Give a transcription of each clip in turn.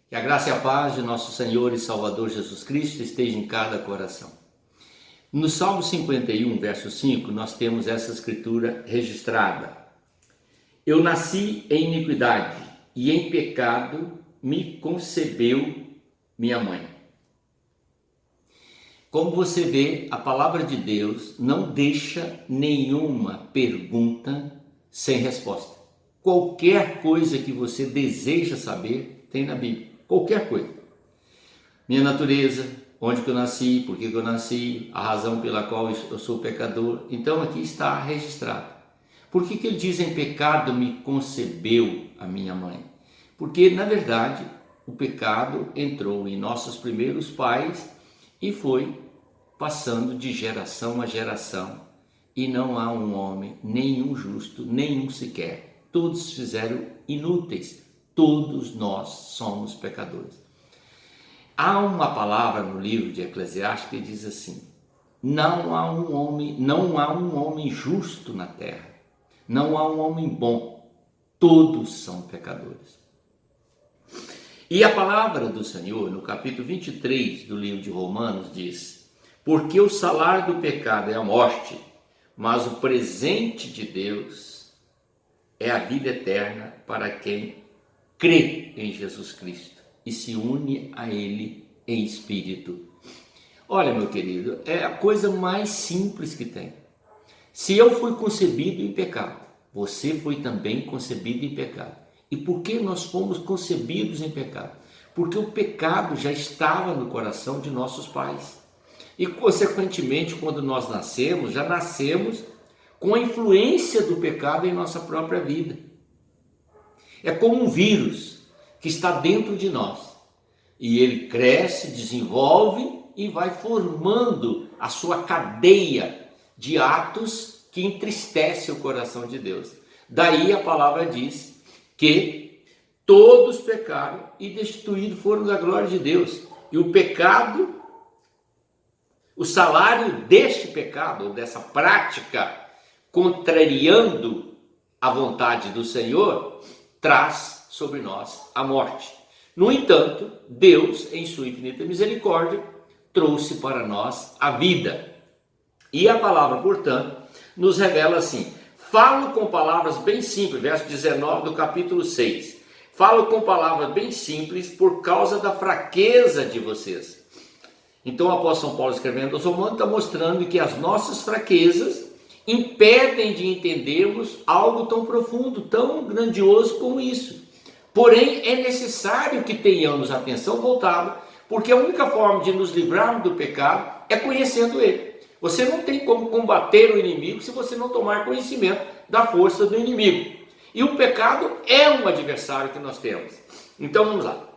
Que a graça e a paz de nosso Senhor e Salvador Jesus Cristo esteja em cada coração. No Salmo 51, verso 5, nós temos essa escritura registrada. Eu nasci em iniquidade e em pecado me concebeu minha mãe. Como você vê, a palavra de Deus não deixa nenhuma pergunta sem resposta. Qualquer coisa que você deseja saber, tem na Bíblia. Qualquer coisa. Minha natureza, onde que eu nasci, por que eu nasci, a razão pela qual eu sou pecador. Então aqui está registrado. Por que ele diz em pecado me concebeu a minha mãe? Porque na verdade o pecado entrou em nossos primeiros pais e foi passando de geração a geração. E não há um homem, nenhum justo, nenhum sequer. Todos fizeram inúteis. Todos nós somos pecadores. Há uma palavra no livro de Eclesiastes que diz assim: não há um homem justo na terra. Não há um homem bom. Todos são pecadores. E a palavra do Senhor, no capítulo 23 do livro de Romanos, diz: porque o salário do pecado é a morte, mas o presente de Deus é a vida eterna para quem crê em Jesus Cristo e se une a Ele em espírito. Olha, meu querido, é a coisa mais simples que tem. Se eu fui concebido em pecado, você foi também concebido em pecado. E por que nós fomos concebidos em pecado? Porque o pecado já estava no coração de nossos pais. E, consequentemente, quando nós nascemos, já nascemos com a influência do pecado em nossa própria vida. É como um vírus que está dentro de nós. E ele cresce, desenvolve e vai formando a sua cadeia de atos que entristece o coração de Deus. Daí a palavra diz que todos pecaram e destituídos foram da glória de Deus. E o pecado, o salário deste pecado, ou dessa prática, contrariando a vontade do Senhor, traz sobre nós a morte. No entanto, Deus, em sua infinita misericórdia, trouxe para nós a vida. E a palavra, portanto, nos revela assim: falo com palavras bem simples, verso 19 do capítulo 6. Falo com palavras bem simples por causa da fraqueza de vocês. Então o apóstolo São Paulo, escrevendo aos Romanos, está mostrando que as nossas fraquezas impedem de entendermos algo tão profundo, tão grandioso como isso. Porém, é necessário que tenhamos a atenção voltada, porque a única forma de nos livrarmos do pecado é conhecendo ele. Você não tem como combater o inimigo se você não tomar conhecimento da força do inimigo. E o pecado é um adversário que nós temos. Então vamos lá.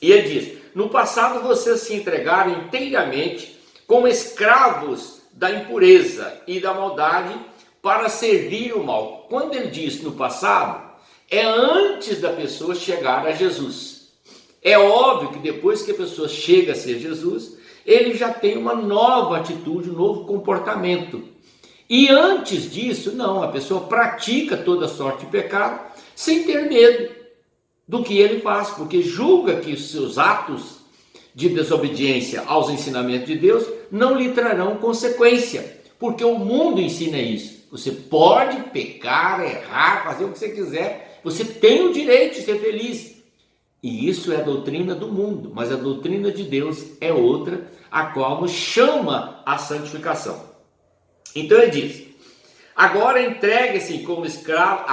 E ele diz: no passado vocês se entregaram inteiramente como escravos da impureza e da maldade para servir o mal. Quando ele diz no passado, é antes da pessoa chegar a Jesus. É óbvio que depois que a pessoa chega a ser Jesus, ele já tem uma nova atitude, um novo comportamento. E antes disso, não, a pessoa pratica toda sorte de pecado sem ter medo do que ele faz, porque julga que os seus atos de desobediência aos ensinamentos de Deus não lhe trarão consequência, porque o mundo ensina isso. Você pode pecar, errar, fazer o que você quiser, você tem o direito de ser feliz. E isso é a doutrina do mundo, mas a doutrina de Deus é outra, a qual nos chama à santificação. Então ele diz: agora entregue-se como escravo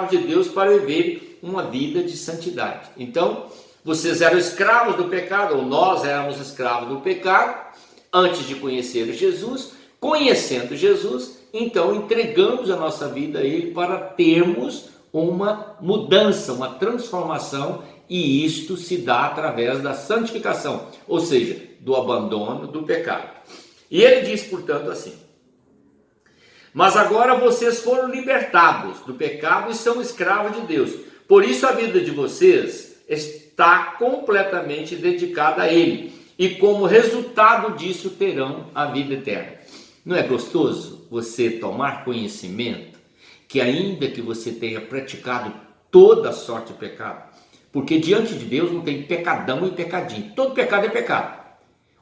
de Deus para viver uma vida de santidade. Então, vocês eram escravos do pecado, ou nós éramos escravos do pecado, antes de conhecer Jesus. Conhecendo Jesus, então entregamos a nossa vida a Ele para termos uma mudança, uma transformação, e isto se dá através da santificação, ou seja, do abandono do pecado. E ele diz, portanto, assim: mas agora vocês foram libertados do pecado e são escravos de Deus. Por isso a vida de vocês está completamente dedicada a Ele. E como resultado disso terão a vida eterna. Não é gostoso você tomar conhecimento que ainda que você tenha praticado toda sorte de pecado, Porque diante de Deus não tem pecadão e pecadinho. Todo pecado é pecado.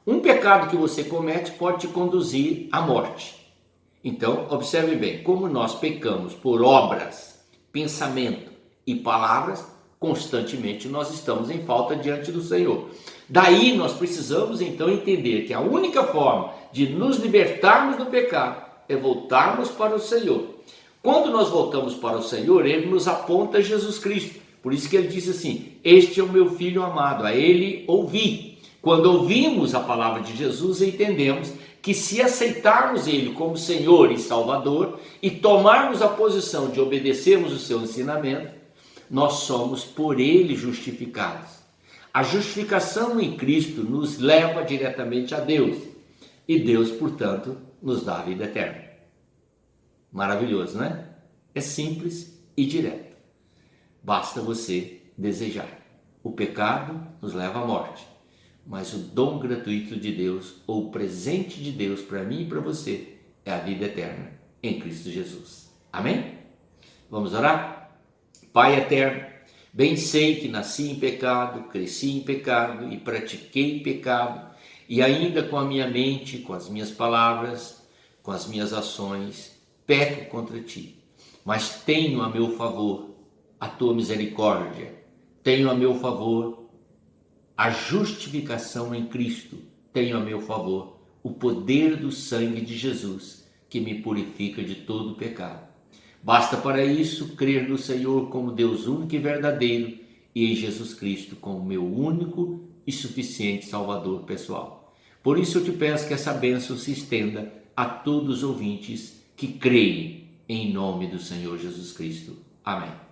Um pecado que você comete pode te conduzir à morte. Então, observe bem, como nós pecamos por obras, pensamento e palavras, constantemente nós estamos em falta diante do Senhor. Daí nós precisamos então entender que a única forma de nos libertarmos do pecado é voltarmos para o Senhor. Quando nós voltamos para o Senhor, Ele nos aponta Jesus Cristo. Por isso que Ele diz assim: este é o meu Filho amado, a Ele ouvi. Quando ouvimos a palavra de Jesus, entendemos que se aceitarmos Ele como Senhor e Salvador e tomarmos a posição de obedecermos o seu ensinamento, nós somos por Ele justificados. A justificação em Cristo nos leva diretamente a Deus e Deus, portanto, nos dá a vida eterna. Maravilhoso, né? É simples e direto. Basta você desejar. O pecado nos leva à morte. Mas o dom gratuito de Deus, ou o presente de Deus para mim e para você, é a vida eterna em Cristo Jesus. Amém? Vamos orar? Pai eterno, bem sei que nasci em pecado, cresci em pecado e pratiquei pecado, e ainda com a minha mente, com as minhas palavras, com as minhas ações, peco contra ti. Mas tenho a meu favor a tua misericórdia, tenho a meu favor a justificação em Cristo, tenho a meu favor o poder do sangue de Jesus, que me purifica de todo pecado. Basta para isso crer no Senhor como Deus único e verdadeiro e em Jesus Cristo como meu único e suficiente Salvador pessoal. Por isso eu te peço que essa bênção se estenda a todos os ouvintes que creem em nome do Senhor Jesus Cristo. Amém.